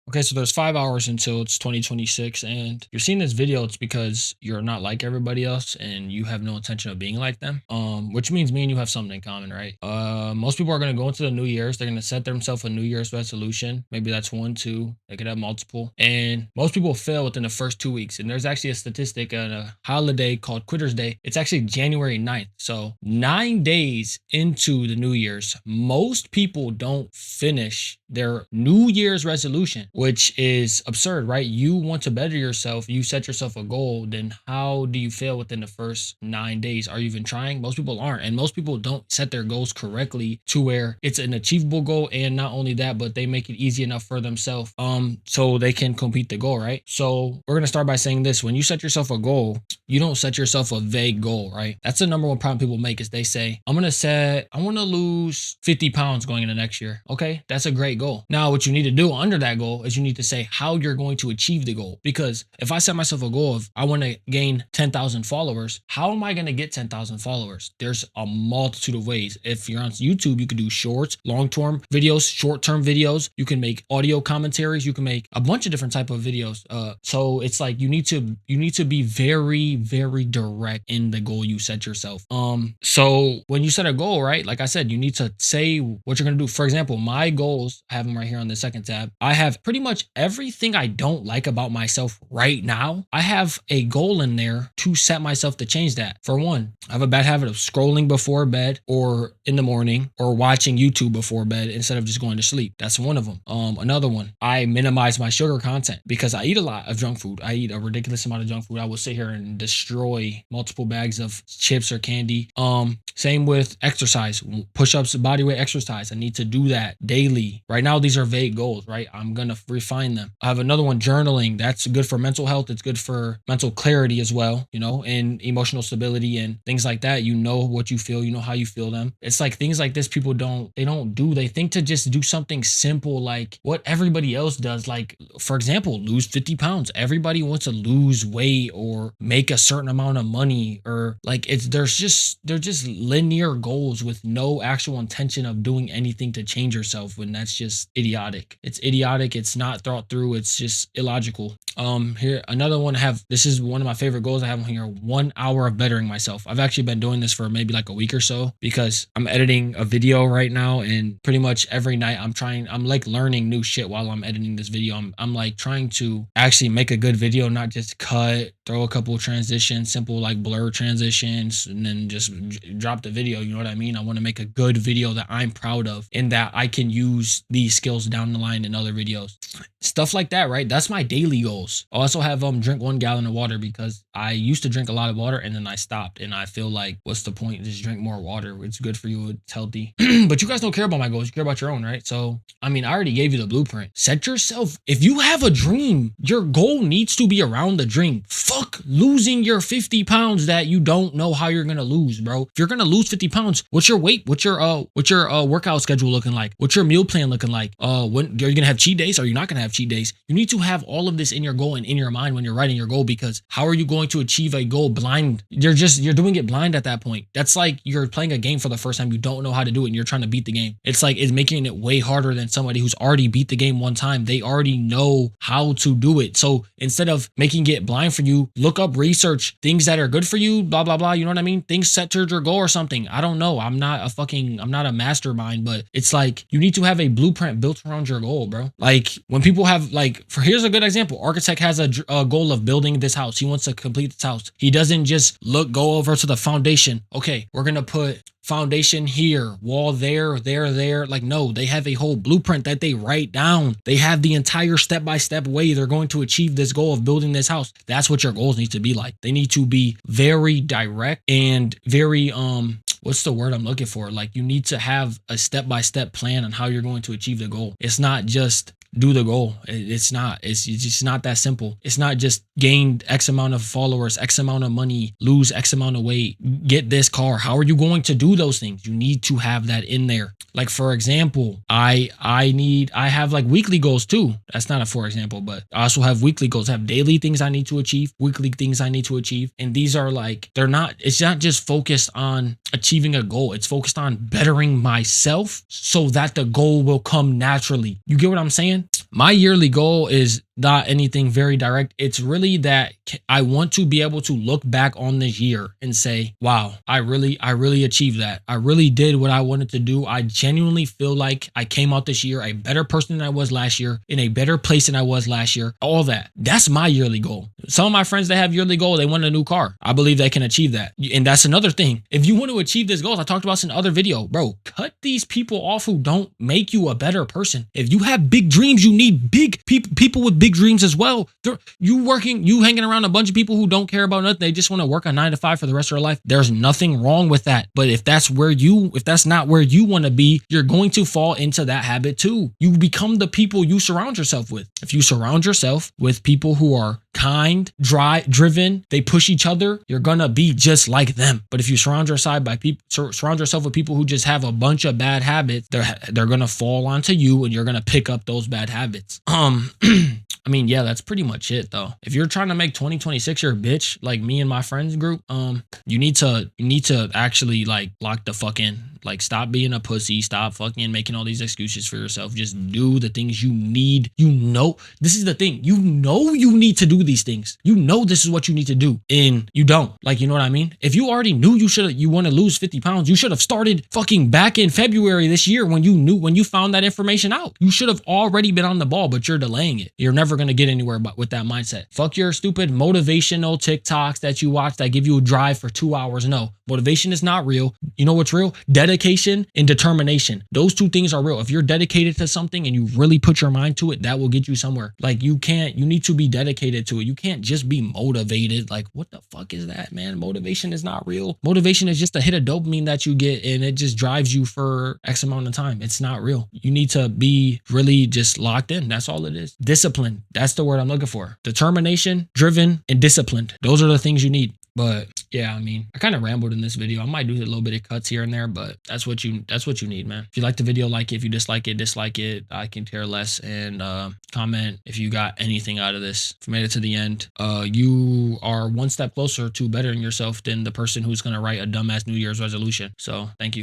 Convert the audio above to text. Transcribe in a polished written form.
Okay, so there's 5 hours until it's 2026, and you're seeing this video. It's because you're not like everybody else, and you have no intention of being like them. Which means me and you have something in common, right? Most people are gonna go into the New Year's. They're gonna set themselves a New Year's resolution. Maybe that's one, two. They could have multiple, and most people fail within the first 2 weeks. And there's actually a statistic on a holiday called Quitter's Day. It's actually January 9th. So 9 days into the New Year's, most people don't finish their New Year's resolution, which is absurd, right? You want to better yourself, you set yourself a goal, then how do you fail within the first 9 days? Are you even trying? Most people aren't, and most people don't set their goals correctly to where it's an achievable goal, and not only that, but they make it easy enough for themselves so they can complete the goal, right? So we're gonna start by saying this: when you set yourself a goal, you don't set yourself a vague goal, right? That's the number one problem people make is they say, I want to lose 50 pounds going into next year. Okay, that's a great goal. Now, what you need to do under that goal is you need to say how you're going to achieve the goal. Because if I set myself a goal of I want to gain 10,000 followers, how am I going to get 10,000 followers? There's a multitude of ways. If you're on YouTube, you can do shorts, long-term videos, short-term videos. You can make audio commentaries. You can make a bunch of different type of videos. So it's like you need to be very, very direct in the goal you set yourself. So when you set a goal, right? Like I said, you need to say what you're gonna do. For example, my goals, I have them right here on the second tab. I have pretty much everything I don't like about myself right now. I have a goal in there to set myself to change that. For one, I have a bad habit of scrolling before bed or in the morning or watching YouTube before bed instead of just going to sleep. That's one of them. Another one, I minimize my sugar content because I eat a lot of junk food. I eat a ridiculous amount of junk food. I will sit here and destroy multiple bags of chips or candy. Same with exercise, push-ups, body weight exercise. I need to do that daily. Right now, these are vague goals, right? I'm gonna refine them. I have another one, journaling. That's good for mental health. It's good for mental clarity as well, and emotional stability and things like that. You know what you feel, you know how you feel them. It's like things like this people don't do. They think to just do something simple like what everybody else does. Like, for example, lose 50 pounds. Everybody wants to lose weight or make a certain amount of money, or like they're just linear goals with no actual intention of doing anything to change yourself, when that's just idiotic. It's idiotic. It's not thought through. It's just illogical. Here, another one this is one of my favorite goals I have on here: 1 hour of bettering myself. I've actually been doing this for maybe like a week or so because I'm editing a video right now, and pretty much every night I'm like learning new shit while I'm editing this video. I'm like trying to actually make a good video, not just cut, throw a couple of transitions, simple like blur transitions, and then just drop the video. You know what I mean? I want to make a good video that I'm proud of and that I can use these skills down the line in other videos. Stuff like that, right? That's my daily goals. I also have drink 1 gallon of water because I used to drink a lot of water and then I stopped, and I feel like what's the point? Just drink more water. It's good for you. It's healthy. But you guys don't care about my goals. You care about your own, right? So, I mean, I already gave you the blueprint. Set yourself, if you have a dream, your goal needs to be around the dream. Fuck losing your 50 pounds that you don't know how you're gonna lose, bro. If you're gonna lose 50 pounds, what's your weight? What's your workout schedule looking like? What's your meal plan looking like? When are you gonna have cheat days? Or are you not gonna have cheat days? You need to have all of this in your goal and in your mind when you're writing your goal, because how are you going to achieve a goal blind? You're doing it blind at that point. That's like you're playing a game for the first time. You don't know how to do it and you're trying to beat the game. It's making it way harder than somebody who's already beat the game one time. They already know how to do it. So instead of making it blind for you, look up, research things that are good for you, blah, blah, blah. You know what I mean? Things set towards your goal or something. I don't know. I'm not a mastermind, but it's like you need to have a blueprint built around your goal, bro. Like when people have here's a good example. Architect has a goal of building this house. He wants to complete this house. He doesn't just go over to the foundation. Okay, we're going to put foundation here, wall there. Like, no, they have a whole blueprint that they write down. They have the entire step-by-step way they're going to achieve this goal of building this house. That's what your goals need to be like. They need to be very direct and very, what's the word I'm looking for? Like, you need to have a step-by-step plan on how you're going to achieve the goal. It's not just do the goal. It's just not that simple. It's not just gain X amount of followers, X amount of money, lose X amount of weight, get this car. How are you going to do those things? You need to have that in there. Like, for example, I have like weekly goals too. That's not a for example, but I also have weekly goals. I have daily things I need to achieve, weekly things I need to achieve. And these are like, it's not just focused on achieving a goal. It's focused on bettering myself so that the goal will come naturally. You get what I'm saying? My yearly goal is not anything very direct. It's really that I want to be able to look back on this year and say, wow, I really achieved that. I really did what I wanted to do. I genuinely feel like I came out this year a better person than I was last year, in a better place than I was last year. All that. That's my yearly goal. Some of my friends that have yearly goal, they want a new car. I believe they can achieve that. And that's another thing. If you want to achieve this goal, I talked about this in another video, bro, cut these people off who don't make you a better person. If you have big dreams, you need big people with big dreams as well. You hanging around a bunch of people who don't care about nothing. They just want to work a 9 to 5 for the rest of their life. There's nothing wrong with that. But if that's not where you want to be, you're going to fall into that habit too. You become the people you surround yourself with. If you surround yourself with people who are kind, driven, they push each other, you're gonna be just like them. But if you surround yourself with people who just have a bunch of bad habits, they're gonna fall onto you, and you're gonna pick up those bad habits. I mean, yeah, that's pretty much it though. If you're trying to make 2026 your bitch, like me and my friends group, you need to actually like lock the fuck in. Like, stop being a pussy. Stop fucking making all these excuses for yourself. Just do the things you need. You know, this is the thing. You know you need to do these things. You know this is what you need to do, and you don't. Like, you know what I mean? If you already knew you want to lose 50 pounds, you should have started fucking back in February this year when you found that information out. You should have already been on the ball, but you're delaying it. You're never going to get anywhere with that mindset. Fuck your stupid motivational TikToks that you watch that give you a drive for 2 hours. No, motivation is not real. You know what's real? Dedication and determination. Those two things are real. If you're dedicated to something and you really put your mind to it, that will get you somewhere. Like, you need to be dedicated to it. You can't just be motivated. Like, what the fuck is that, man? Motivation is not real. Motivation is just a hit of dopamine that you get, and it just drives you for X amount of time. It's not real. You need to be really just locked in. That's all it is. Discipline. That's the word I'm looking for. Determination, driven, and disciplined. Those are the things you need. But yeah, I mean, I kind of rambled in this video. I might do a little bit of cuts here and there, but that's what you need, man. If you like the video, like it. If you dislike it, dislike it. I can care less. And comment if you got anything out of this. If you made it to the end, you are one step closer to bettering yourself than the person who's gonna write a dumbass New Year's resolution. So thank you.